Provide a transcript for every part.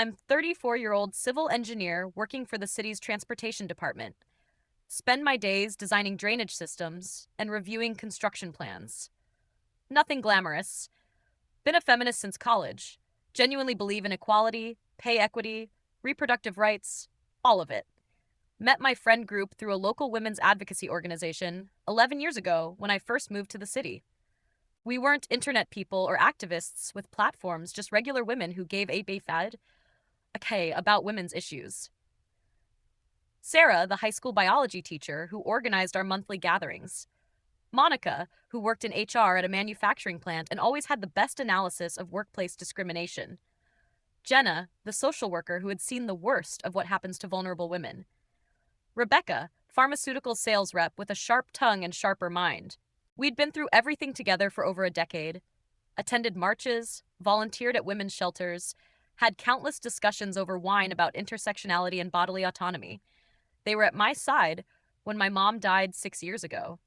I'm 34-year-old civil engineer working for the city's transportation department. Spend my days designing drainage systems and reviewing construction plans. Nothing glamorous. Been a feminist since college. Genuinely believe in equality, pay equity, reproductive rights, all of it. Met my friend group through a local women's advocacy organization 11 years ago when I first moved to the city. We weren't internet people or activists with platforms, just regular women who gave a fad about women's issues. Sarah, the high school biology teacher who organized our monthly gatherings. Monica, who worked in HR at a manufacturing plant and always had the best analysis of workplace discrimination. Jenna, the social worker who had seen the worst of what happens to vulnerable women. Rebecca, pharmaceutical sales rep with a sharp tongue and sharper mind. We'd been through everything together for over a decade, attended marches, volunteered at women's shelters, had countless discussions over wine about intersectionality and bodily autonomy. They were at my side when my mom died 6 years ago.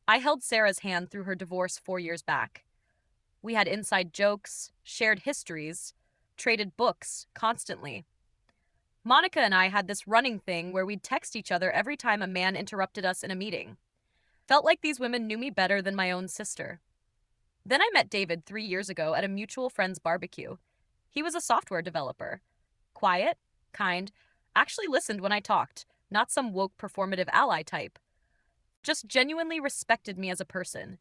I held Sarah's hand through her divorce 4 years back. We had inside jokes, shared histories, traded books constantly. Monica and I had this running thing where we'd text each other every time a man interrupted us in a meeting. Felt like these women knew me better than my own sister. Then I met David 3 years ago at a mutual friend's barbecue. He was a software developer. Quiet, kind, actually listened when I talked, not some woke performative ally type. Just genuinely respected me as a person.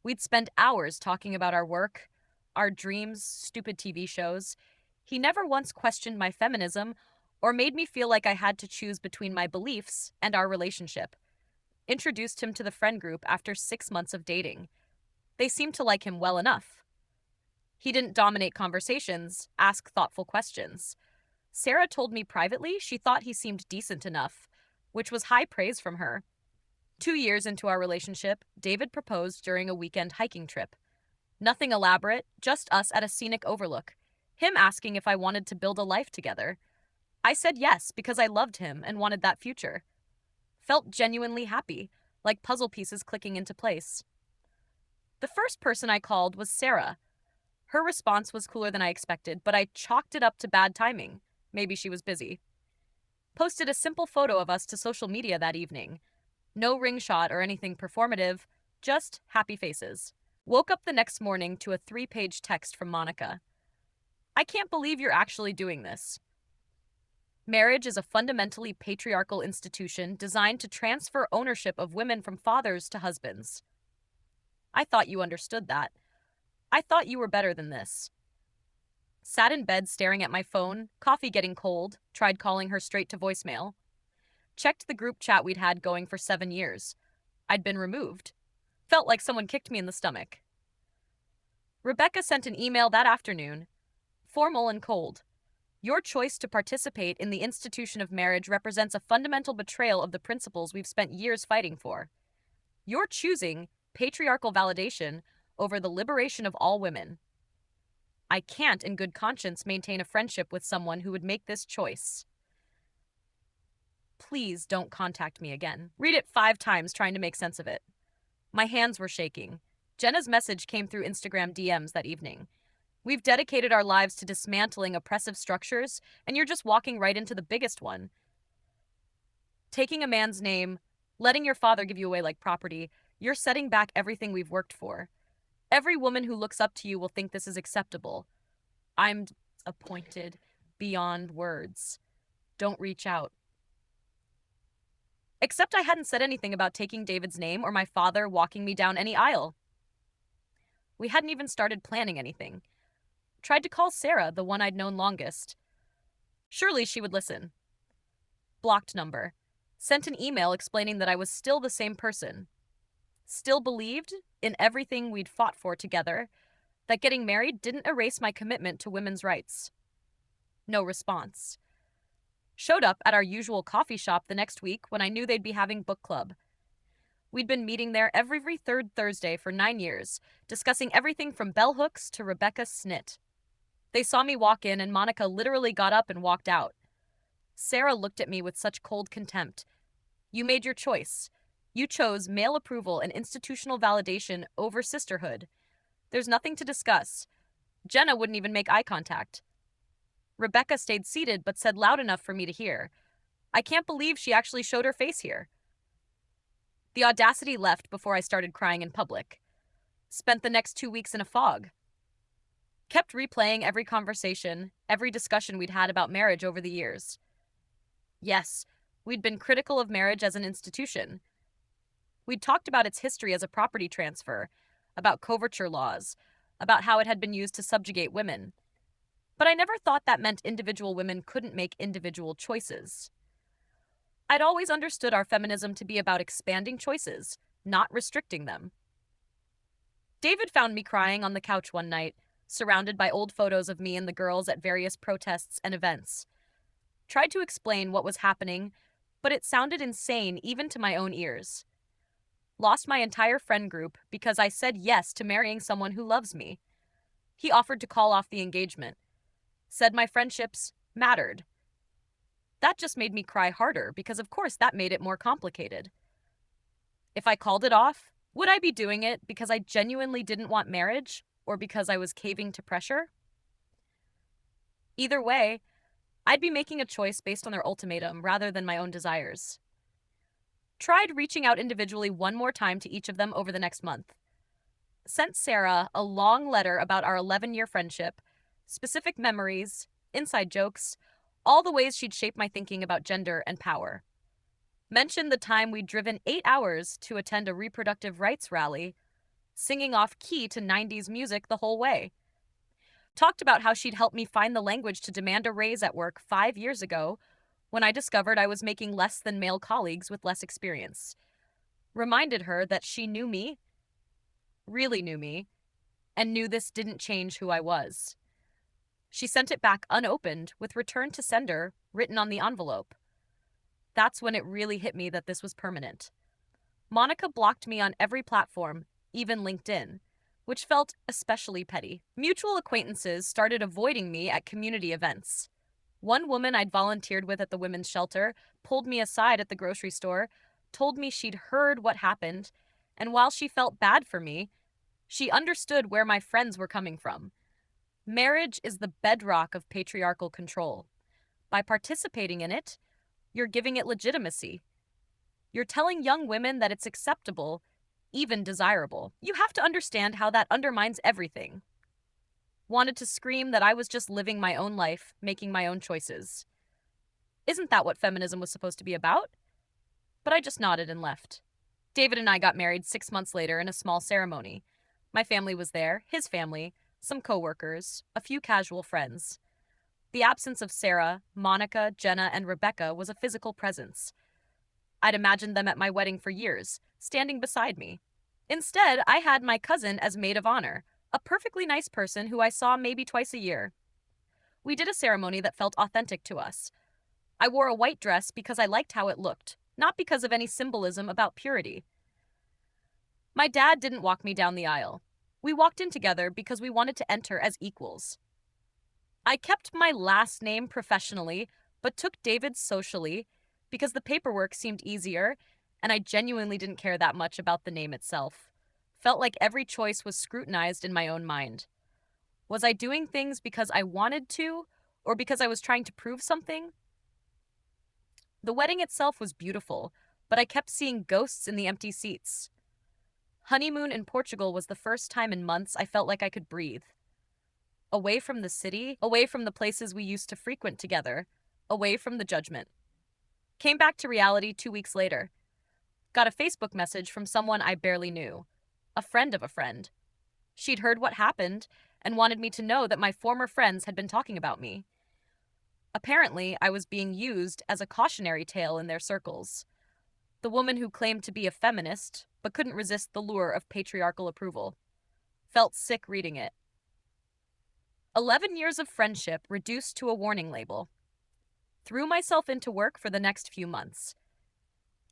We'd spend hours talking about our work, our dreams, stupid TV shows. He never once questioned my feminism or made me feel like I had to choose between my beliefs and our relationship. Introduced him to the friend group after 6 months of dating. They seemed to like him well enough. He didn't dominate conversations, ask thoughtful questions. Sarah told me privately she thought he seemed decent enough, which was high praise from her. 2 years into our relationship, David proposed during a weekend hiking trip. Nothing elaborate, just us at a scenic overlook. Him asking if I wanted to build a life together. I said yes because I loved him and wanted that future. Felt genuinely happy, like puzzle pieces clicking into place. The first person I called was Sarah. Her response was cooler than I expected, but I chalked it up to bad timing. Maybe she was busy. Posted a simple photo of us to social media that evening. No ring shot or anything performative, just happy faces. Woke up the next morning to a 3-page text from Monica. I can't believe you're actually doing this. Marriage is a fundamentally patriarchal institution designed to transfer ownership of women from fathers to husbands. I thought you understood that. I thought you were better than this. Sat in bed staring at my phone, coffee getting cold, tried calling her straight to voicemail. Checked the group chat we'd had going for 7 years. I'd been removed. Felt like someone kicked me in the stomach. Rebecca sent an email that afternoon, formal and cold. Your choice to participate in the institution of marriage represents a fundamental betrayal of the principles we've spent years fighting for. You're choosing patriarchal validation over the liberation of all women. I can't, in good conscience, maintain a friendship with someone who would make this choice. Please don't contact me again. Read it 5 times trying to make sense of it. My hands were shaking. Jenna's message came through Instagram DMs that evening. We've dedicated our lives to dismantling oppressive structures, and you're just walking right into the biggest one. Taking a man's name, letting your father give you away like property, you're setting back everything we've worked for. Every woman who looks up to you will think this is acceptable. I'm disappointed beyond words. Don't reach out. Except I hadn't said anything about taking David's name or my father walking me down any aisle. We hadn't even started planning anything. Tried to call Sarah, the one I'd known longest. Surely she would listen. Blocked number. Sent an email explaining that I was still the same person. Still believed, in everything we'd fought for together, that getting married didn't erase my commitment to women's rights. No response. Showed up at our usual coffee shop the next week when I knew they'd be having book club. We'd been meeting there every third Thursday for 9 years, discussing everything from bell hooks to Rebecca's snit. They saw me walk in and Monica literally got up and walked out. Sarah looked at me with such cold contempt. You made your choice. You chose male approval and institutional validation over sisterhood. There's nothing to discuss. Jenna wouldn't even make eye contact. Rebecca stayed seated but said loud enough for me to hear, "I can't believe she actually showed her face here." The audacity left before I started crying in public. Spent the next 2 weeks in a fog. Kept replaying every conversation, every discussion we'd had about marriage over the years. Yes, we'd been critical of marriage as an institution. We'd talked about its history as a property transfer, about coverture laws, about how it had been used to subjugate women. But I never thought that meant individual women couldn't make individual choices. I'd always understood our feminism to be about expanding choices, not restricting them. David found me crying on the couch one night, surrounded by old photos of me and the girls at various protests and events. Tried to explain what was happening, but it sounded insane even to my own ears. Lost my entire friend group because I said yes to marrying someone who loves me. He offered to call off the engagement. Said my friendships mattered. That just made me cry harder because, of course, that made it more complicated. If I called it off, would I be doing it because I genuinely didn't want marriage or because I was caving to pressure? Either way, I'd be making a choice based on their ultimatum rather than my own desires. Tried reaching out individually one more time to each of them over the next month. Sent Sarah a long letter about our 11-year friendship, specific memories, inside jokes, all the ways she'd shaped my thinking about gender and power. Mentioned the time we'd driven 8 hours to attend a reproductive rights rally, singing off key to 90s music the whole way. Talked about how she'd helped me find the language to demand a raise at work 5 years ago when I discovered I was making less than male colleagues with less experience. Reminded her that she knew me, really knew me, and knew this didn't change who I was. She sent it back unopened with return to sender written on the envelope. That's when it really hit me that this was permanent. Monica blocked me on every platform, even LinkedIn, which felt especially petty. Mutual acquaintances started avoiding me at community events. One woman I'd volunteered with at the women's shelter pulled me aside at the grocery store, told me she'd heard what happened, and while she felt bad for me, she understood where my friends were coming from. Marriage is the bedrock of patriarchal control. By participating in it, you're giving it legitimacy. You're telling young women that it's acceptable, even desirable. You have to understand how that undermines everything. Wanted to scream that I was just living my own life, making my own choices. Isn't that what feminism was supposed to be about? But I just nodded and left. David and I got married 6 months later in a small ceremony. My family was there, his family, some coworkers, a few casual friends. The absence of Sarah, Monica, Jenna, and Rebecca was a physical presence. I'd imagined them at my wedding for years, standing beside me. Instead, I had my cousin as maid of honor, a perfectly nice person who I saw maybe twice a year. We did a ceremony that felt authentic to us. I wore a white dress because I liked how it looked, not because of any symbolism about purity. My dad didn't walk me down the aisle. We walked in together because we wanted to enter as equals. I kept my last name professionally, but took David's socially because the paperwork seemed easier, and I genuinely didn't care that much about the name itself. Felt like every choice was scrutinized in my own mind. Was I doing things because I wanted to, or because I was trying to prove something? The wedding itself was beautiful, but I kept seeing ghosts in the empty seats. Honeymoon in Portugal was the first time in months I felt like I could breathe. Away from the city, away from the places we used to frequent together, away from the judgment. Came back to reality 2 weeks later. Got a Facebook message from someone I barely knew, a friend of a friend. She'd heard what happened and wanted me to know that my former friends had been talking about me. Apparently, I was being used as a cautionary tale in their circles. The woman who claimed to be a feminist, but couldn't resist the lure of patriarchal approval. Felt sick reading it. 11 years of friendship reduced to a warning label. Threw myself into work for the next few months.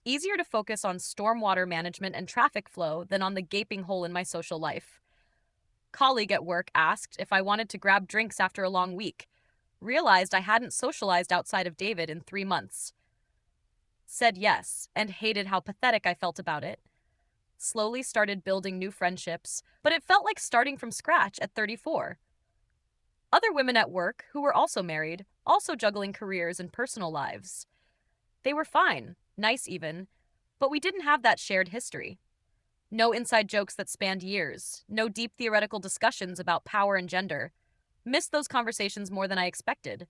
Easier to focus on stormwater management and traffic flow than on the gaping hole in my social life. Colleague at work asked if I wanted to grab drinks after a long week. Realized I hadn't socialized outside of David in 3 months. Said yes, and hated how pathetic I felt about it. Slowly started building new friendships, but it felt like starting from scratch at 34. Other women at work who were also married, also juggling careers and personal lives. They were fine, nice even, but we didn't have that shared history. No inside jokes that spanned years, no deep theoretical discussions about power and gender. Missed those conversations more than I expected.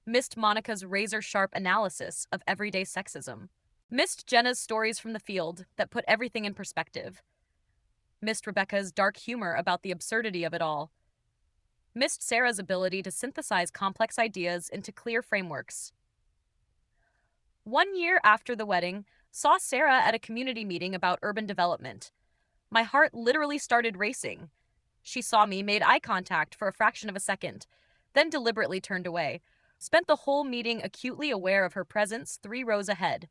Missed Monica's razor sharp analysis of everyday sexism. Missed Jenna's stories from the field that put everything in perspective. Missed Rebecca's dark humor about the absurdity of it all. Missed Sarah's ability to synthesize complex ideas into clear frameworks. 1 year after the wedding, saw Sarah at a community meeting about urban development. My heart literally started racing. She saw me, made eye contact for a fraction of a second, then deliberately turned away. Spent the whole meeting acutely aware of her presence 3 rows ahead.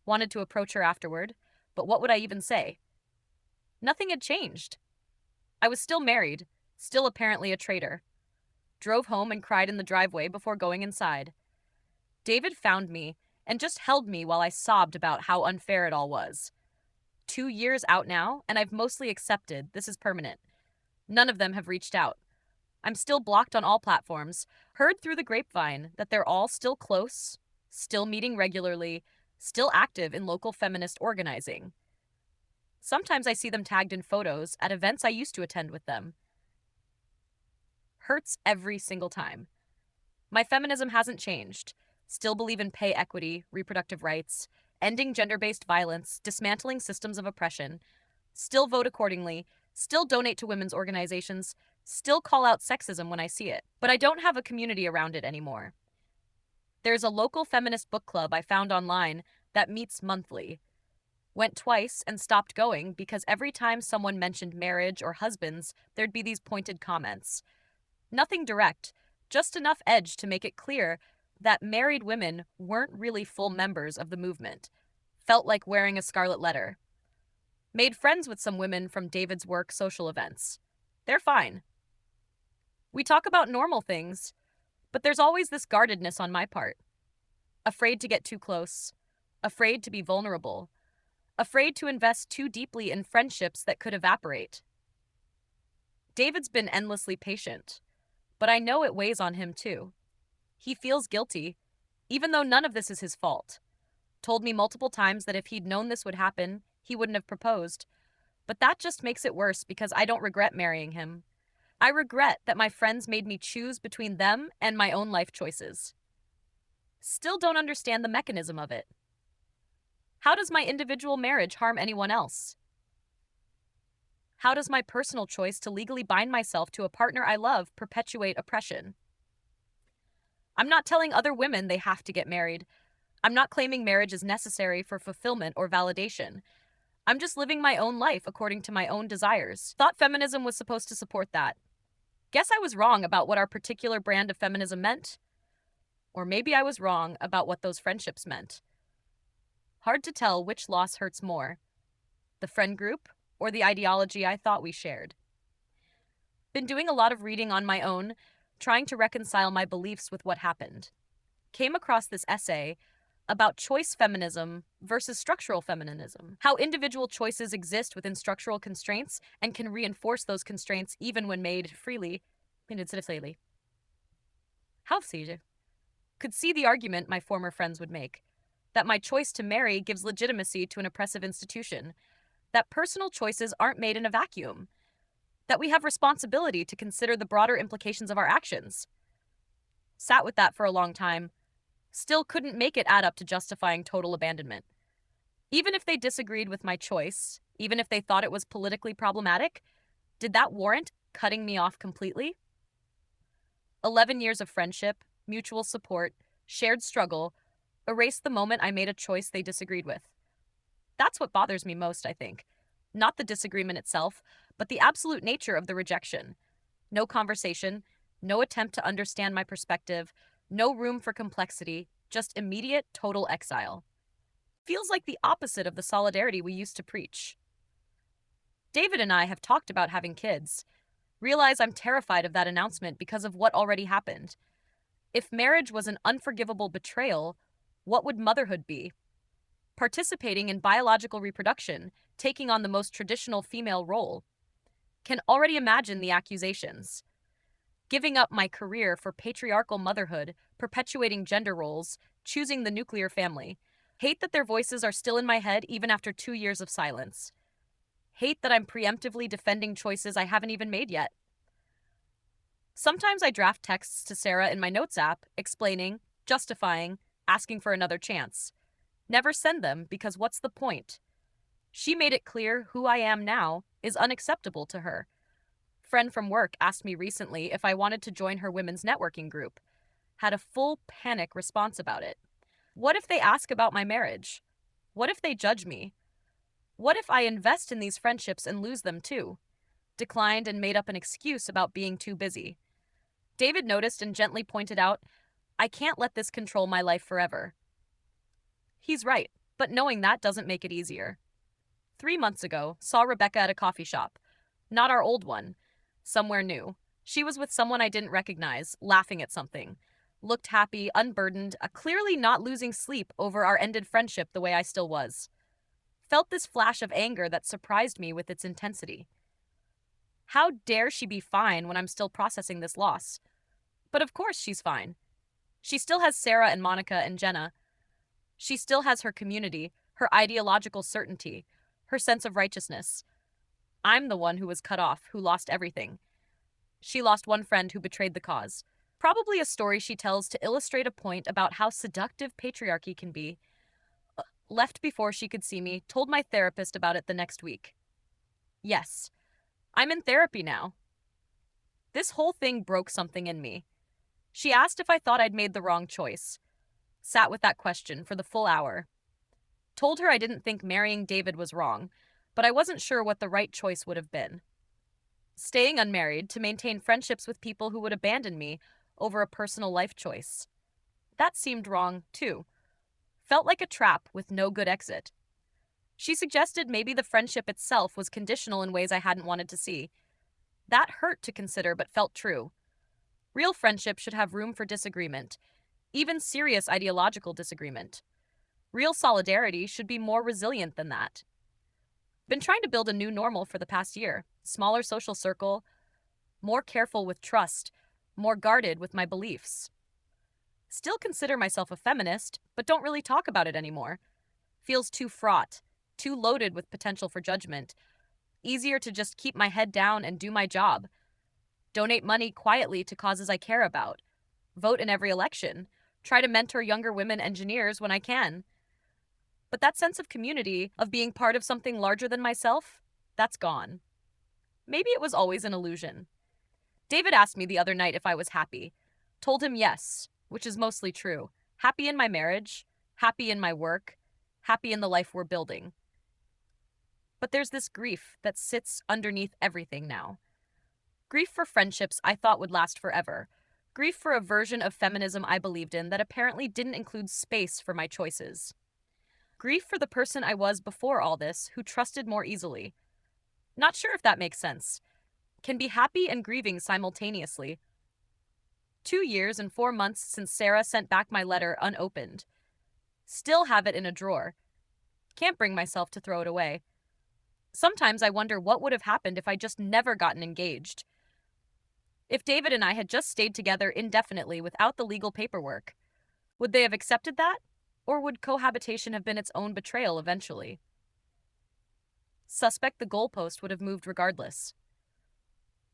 Wanted to approach her afterward, but what would I even say? Nothing had changed. I was still married, still apparently a traitor. Drove home and cried in the driveway before going inside. David found me and just held me while I sobbed about how unfair it all was. 2 years out now, and I've mostly accepted this is permanent. None of them have reached out. I'm still blocked on all platforms, heard through the grapevine that they're all still close, still meeting regularly, still active in local feminist organizing. Sometimes I see them tagged in photos at events I used to attend with them. Hurts every single time. My feminism hasn't changed. Still believe in pay equity, reproductive rights, ending gender-based violence, dismantling systems of oppression. Still vote accordingly, still donate to women's organizations, still call out sexism when I see it. But I don't have a community around it anymore. There's a local feminist book club I found online that meets monthly. Went twice and stopped going because every time someone mentioned marriage or husbands, there'd be these pointed comments. Nothing direct, just enough edge to make it clear that married women weren't really full members of the movement. Felt like wearing a scarlet letter. Made friends with some women from David's work social events. They're fine. We talk about normal things, but there's always this guardedness on my part. Afraid to get too close. Afraid to be vulnerable. Afraid to invest too deeply in friendships that could evaporate. David's been endlessly patient, but I know it weighs on him too. He feels guilty, even though none of this is his fault. Told me multiple times that if he'd known this would happen, he wouldn't have proposed. But that just makes it worse because I don't regret marrying him. I regret that my friends made me choose between them and my own life choices. Still don't understand the mechanism of it. How does my individual marriage harm anyone else? How does my personal choice to legally bind myself to a partner I love perpetuate oppression? I'm not telling other women they have to get married. I'm not claiming marriage is necessary for fulfillment or validation. I'm just living my own life according to my own desires. Thought feminism was supposed to support that. Guess I was wrong about what our particular brand of feminism meant. Or maybe I was wrong about what those friendships meant. Hard to tell which loss hurts more, the friend group or the ideology I thought we shared. Been doing a lot of reading on my own, trying to reconcile my beliefs with what happened. Came across this essay about choice feminism versus structural feminism, how individual choices exist within structural constraints and can reinforce those constraints even when made freely. How could see the argument my former friends would make, that my choice to marry gives legitimacy to an oppressive institution, that personal choices aren't made in a vacuum, that we have responsibility to consider the broader implications of our actions. Sat with that for a long time, still couldn't make it add up to justifying total abandonment. Even if they disagreed with my choice, even if they thought it was politically problematic, did that warrant cutting me off completely? 11 years of friendship, mutual support, shared struggle, erased the moment I made a choice they disagreed with. That's what bothers me most, I think. Not the disagreement itself, but the absolute nature of the rejection. No conversation, no attempt to understand my perspective, no room for complexity, just immediate, total exile. Feels like the opposite of the solidarity we used to preach. David and I have talked about having kids. Realize I'm terrified of that announcement because of what already happened. If marriage was an unforgivable betrayal, what would motherhood be? Participating in biological reproduction, taking on the most traditional female role. Can already imagine the accusations. giving up my career for patriarchal motherhood, perpetuating gender roles, choosing the nuclear family. Hate that their voices are still in my head even after 2 years of silence. Hate that I'm preemptively defending choices I haven't even made yet. Sometimes I draft texts to Sarah in my notes app, explaining, justifying, asking for another chance. Never send them because what's the point? She made it clear who I am now is unacceptable to her. Friend from work asked me recently if I wanted to join her women's networking group. Had a full panic response about it. What if they ask about my marriage? What if they judge me? What if I invest in these friendships and lose them too? Declined and made up an excuse about being too busy. David noticed and gently pointed out, I can't let this control my life forever. He's right, but knowing that doesn't make it easier. 3 months ago, saw Rebecca at a coffee shop. Not our old one. Somewhere new. She was with someone I didn't recognize, laughing at something. Looked happy, unburdened, clearly not losing sleep over our ended friendship the way I still was. Felt this flash of anger that surprised me with its intensity. How dare she be fine when I'm still processing this loss? But of course she's fine. She still has Sarah and Monica and Jenna. She still has her community, her ideological certainty, her sense of righteousness. I'm the one who was cut off, who lost everything. She lost one friend who betrayed the cause. Probably a story she tells to illustrate a point about how seductive patriarchy can be. Left before she could see me, told my therapist about it the next week. Yes, I'm in therapy now. This whole thing broke something in me. She asked if I thought I'd made the wrong choice. Sat with that question for the full hour. Told her I didn't think marrying David was wrong, but I wasn't sure what the right choice would have been. Staying unmarried to maintain friendships with people who would abandon me over a personal life choice. That seemed wrong, too. Felt like a trap with no good exit. She suggested maybe the friendship itself was conditional in ways I hadn't wanted to see. That hurt to consider, but felt true. Real friendship should have room for disagreement, even serious ideological disagreement. Real solidarity should be more resilient than that. Been trying to build a new normal for the past year. Smaller social circle, more careful with trust, more guarded with my beliefs. Still consider myself a feminist, but don't really talk about it anymore. Feels too fraught, too loaded with potential for judgment. Easier to just keep my head down and do my job. Donate money quietly to causes I care about. Vote in every election. Try to mentor younger women engineers when I can. But that sense of community, of being part of something larger than myself, that's gone. Maybe it was always an illusion. David asked me the other night if I was happy. Told him yes, which is mostly true. Happy in my marriage, happy in my work, happy in the life we're building. But there's this grief that sits underneath everything now. Grief for friendships I thought would last forever. Grief for a version of feminism I believed in that apparently didn't include space for my choices. Grief for the person I was before all this, who trusted more easily. Not sure if that makes sense. Can be happy and grieving simultaneously. 2 years and 4 months since Sarah sent back my letter unopened. Still have it in a drawer. Can't bring myself to throw it away. Sometimes I wonder what would have happened if I just never gotten engaged. If David and I had just stayed together indefinitely without the legal paperwork. Would they have accepted that? Or would cohabitation have been its own betrayal eventually? Suspect the goalpost would have moved regardless.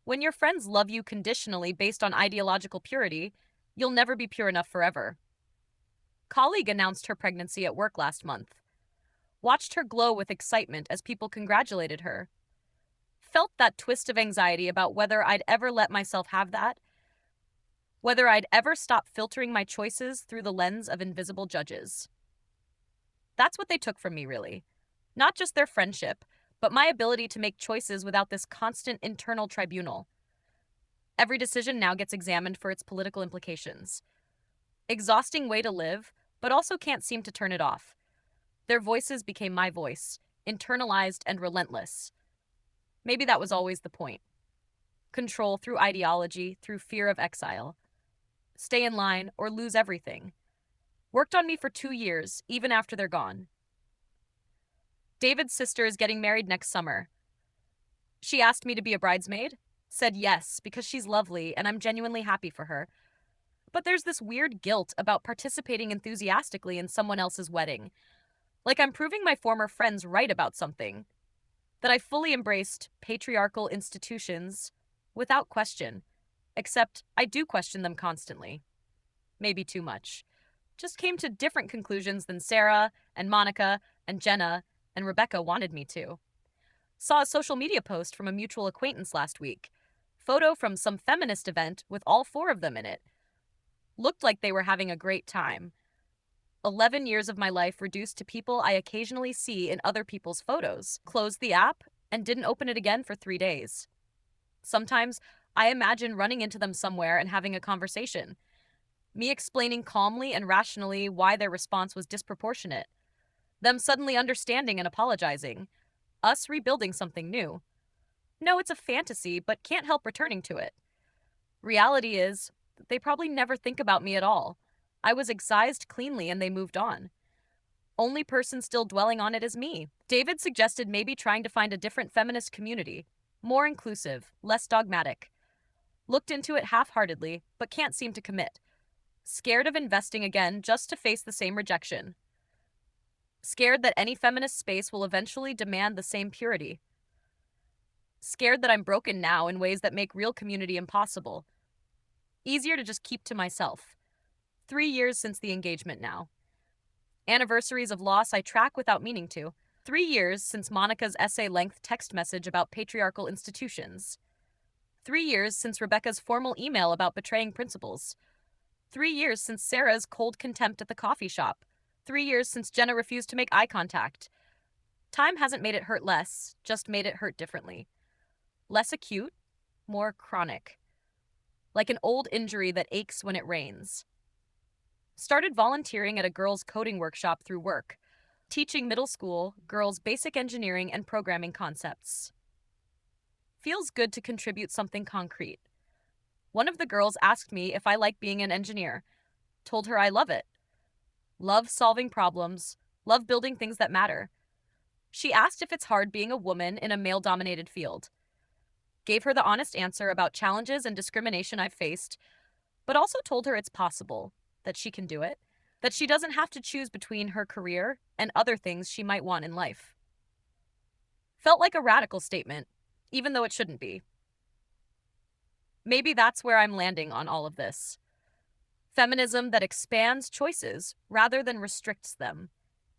When your friends love you conditionally based on ideological purity, you'll never be pure enough forever. Colleague announced her pregnancy at work last month. Watched her glow with excitement as people congratulated her. Felt that twist of anxiety about whether I'd ever let myself have that, whether I'd ever stop filtering my choices through the lens of invisible judges. That's what they took from me, really. Not just their friendship, but my ability to make choices without this constant internal tribunal. Every decision now gets examined for its political implications. Exhausting way to live, but also can't seem to turn it off. Their voices became my voice, internalized and relentless. Maybe that was always the point. Control through ideology, through fear of exile. Stay in line or lose everything. Worked on me for 2 years, even after they're gone. David's sister is getting married next summer. She asked me to be a bridesmaid. Said yes, because she's lovely and I'm genuinely happy for her. But there's this weird guilt about participating enthusiastically in someone else's wedding. Like I'm proving my former friends right about something. That I fully embraced patriarchal institutions without question. Except I do question them constantly. Maybe too much. Just came to different conclusions than Sarah and Monica and Jenna and Rebecca wanted me to. Saw a social media post from a mutual acquaintance last week. Photo from some feminist event with all four of them in it. Looked like they were having a great time. 11 years of my life reduced to people I occasionally see in other people's photos. Closed the app and didn't open it again for 3 days. Sometimes I imagine running into them somewhere and having a conversation. Me explaining calmly and rationally why their response was disproportionate. Them suddenly understanding and apologizing. Us rebuilding something new. No, it's a fantasy, but can't help returning to it. Reality is, they probably never think about me at all. I was excised cleanly and they moved on. Only person still dwelling on it is me. David suggested maybe trying to find a different feminist community. More inclusive, less dogmatic. Looked into it half-heartedly, but can't seem to commit. Scared of investing again just to face the same rejection. Scared that any feminist space will eventually demand the same purity. Scared that I'm broken now in ways that make real community impossible. Easier to just keep to myself. 3 years since the engagement now. Anniversaries of loss I track without meaning to. 3 years since Monica's essay-length text message about patriarchal institutions. 3 years since Rebecca's formal email about betraying principles. 3 years since Sarah's cold contempt at the coffee shop. 3 years since Jenna refused to make eye contact. Time hasn't made it hurt less, just made it hurt differently. Less acute, more chronic. Like an old injury that aches when it rains. Started volunteering at a girls' coding workshop through work, teaching middle school girls basic engineering and programming concepts. Feels good to contribute something concrete. One of the girls asked me if I like being an engineer. Told her I love it. Love solving problems, love building things that matter. She asked if it's hard being a woman in a male-dominated field. Gave her the honest answer about challenges and discrimination I've faced, but also told her it's possible, that she can do it, that she doesn't have to choose between her career and other things she might want in life. Felt like a radical statement, even though it shouldn't be. Maybe that's where I'm landing on all of this. Feminism that expands choices rather than restricts them.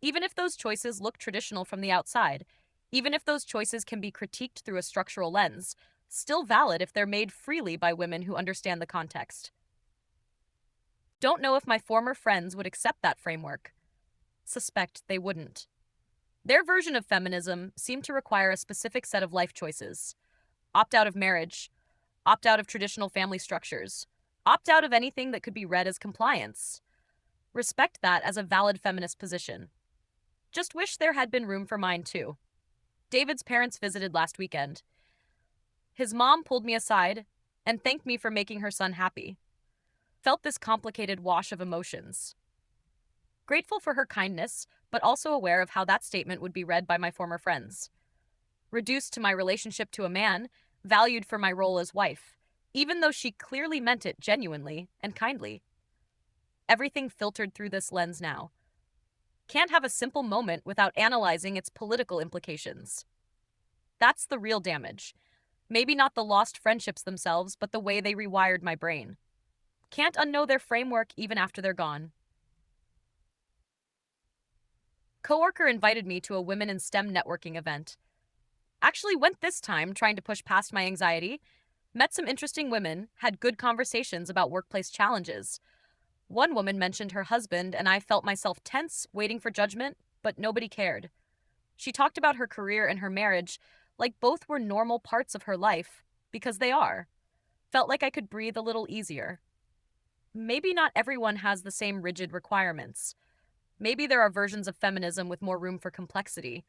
Even if those choices look traditional from the outside, even if those choices can be critiqued through a structural lens, still valid if they're made freely by women who understand the context. Don't know if my former friends would accept that framework. Suspect they wouldn't. Their version of feminism seemed to require a specific set of life choices. Opt out of marriage, opt out of traditional family structures, opt out of anything that could be read as compliance. Respect that as a valid feminist position. Just wish there had been room for mine too. David's parents visited last weekend. His mom pulled me aside and thanked me for making her son happy. Felt this complicated wash of emotions. Grateful for her kindness, but also aware of how that statement would be read by my former friends. Reduced to my relationship to a man, valued for my role as wife, even though she clearly meant it genuinely and kindly. Everything filtered through this lens now. Can't have a simple moment without analyzing its political implications. That's the real damage. Maybe not the lost friendships themselves, but the way they rewired my brain. Can't unknow their framework even after they're gone. Coworker invited me to a Women in STEM networking event. Actually went this time trying to push past my anxiety. Met some interesting women, had good conversations about workplace challenges. One woman mentioned her husband, and I felt myself tense, waiting for judgment, but nobody cared. She talked about her career and her marriage like both were normal parts of her life, because they are. Felt like I could breathe a little easier. Maybe not everyone has the same rigid requirements. Maybe there are versions of feminism with more room for complexity.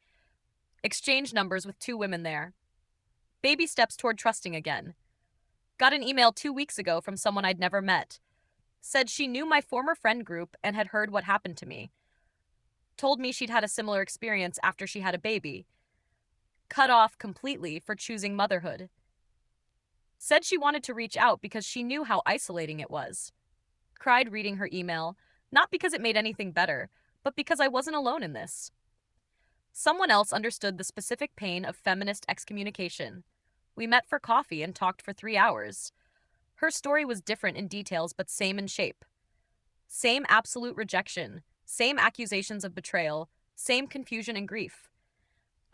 Exchange numbers with two women there. Baby steps toward trusting again. Got an email 2 weeks ago from someone I'd never met. Said she knew my former friend group and had heard what happened to me. Told me she'd had a similar experience after she had a baby. Cut off completely for choosing motherhood. Said she wanted to reach out because she knew how isolating it was. Cried reading her email, not because it made anything better, but because I wasn't alone in this. Someone else understood the specific pain of feminist excommunication. We met for coffee and talked for 3 hours. Her story was different in details, but same in shape. Same absolute rejection, same accusations of betrayal, same confusion and grief.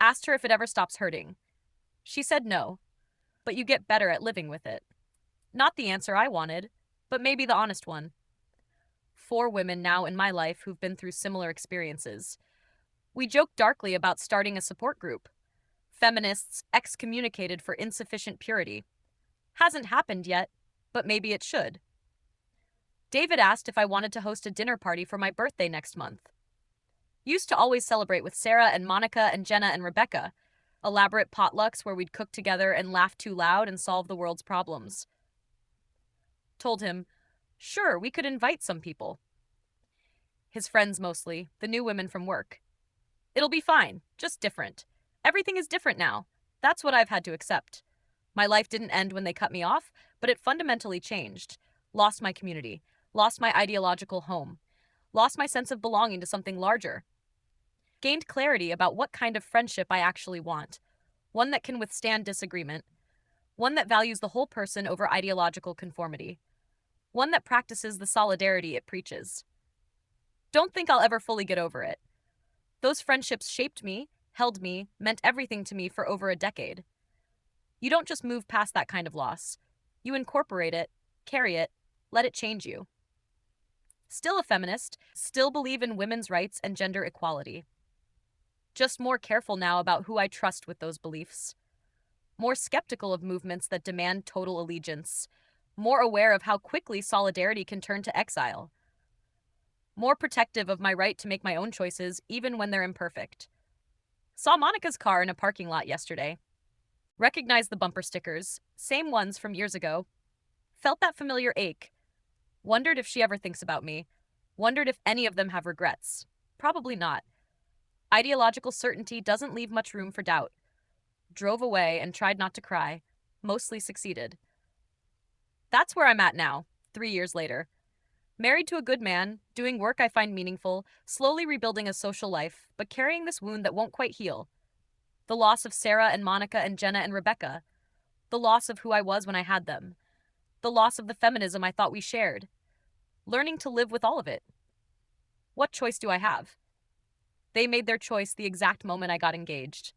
Asked her if it ever stops hurting. She said no, but you get better at living with it. Not the answer I wanted, but maybe the honest one. 4 women now in my life who've been through similar experiences. We joke darkly about starting a support group. Feminists excommunicated for insufficient purity. Hasn't happened yet, but maybe it should. David asked if I wanted to host a dinner party for my birthday next month. Used to always celebrate with Sarah and Monica and Jenna and Rebecca. Elaborate potlucks where we'd cook together and laugh too loud and solve the world's problems. Told him, sure, we could invite some people. His friends mostly, the new women from work. It'll be fine, just different. Everything is different now. That's what I've had to accept. My life didn't end when they cut me off, but it fundamentally changed. Lost my community, lost my ideological home, lost my sense of belonging to something larger. Gained clarity about what kind of friendship I actually want. One that can withstand disagreement. One that values the whole person over ideological conformity. One that practices the solidarity it preaches. Don't think I'll ever fully get over it. Those friendships shaped me, held me, meant everything to me for over a decade. You don't just move past that kind of loss. You incorporate it, carry it, let it change you. Still a feminist, still believe in women's rights and gender equality. Just more careful now about who I trust with those beliefs. More skeptical of movements that demand total allegiance. More aware of how quickly solidarity can turn to exile. More protective of my right to make my own choices, even when they're imperfect. Saw Monica's car in a parking lot yesterday. Recognized the bumper stickers, same ones from years ago. Felt that familiar ache. Wondered if she ever thinks about me. Wondered if any of them have regrets. Probably not. Ideological certainty doesn't leave much room for doubt. Drove away and tried not to cry. Mostly succeeded. That's where I'm at now, 3 years later. Married to a good man, doing work I find meaningful, slowly rebuilding a social life, but carrying this wound that won't quite heal. The loss of Sarah and Monica and Jenna and Rebecca. The loss of who I was when I had them. The loss of the feminism I thought we shared. Learning to live with all of it. What choice do I have? They made their choice the exact moment I got engaged.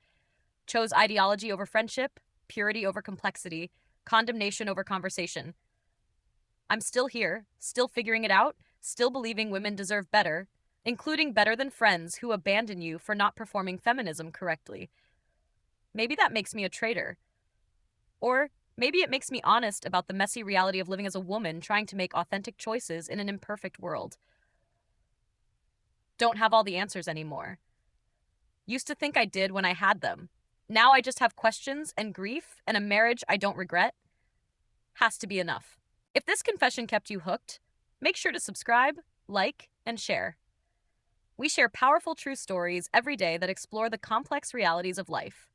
Chose ideology over friendship, purity over complexity, condemnation over conversation. I'm still here, still figuring it out, still believing women deserve better, including better than friends who abandon you for not performing feminism correctly. Maybe that makes me a traitor. Or maybe it makes me honest about the messy reality of living as a woman trying to make authentic choices in an imperfect world. Don't have all the answers anymore. Used to think I did when I had them. Now I just have questions and grief and a marriage I don't regret. Has to be enough. If this confession kept you hooked, make sure to subscribe, like, and share. We share powerful true stories every day that explore the complex realities of life.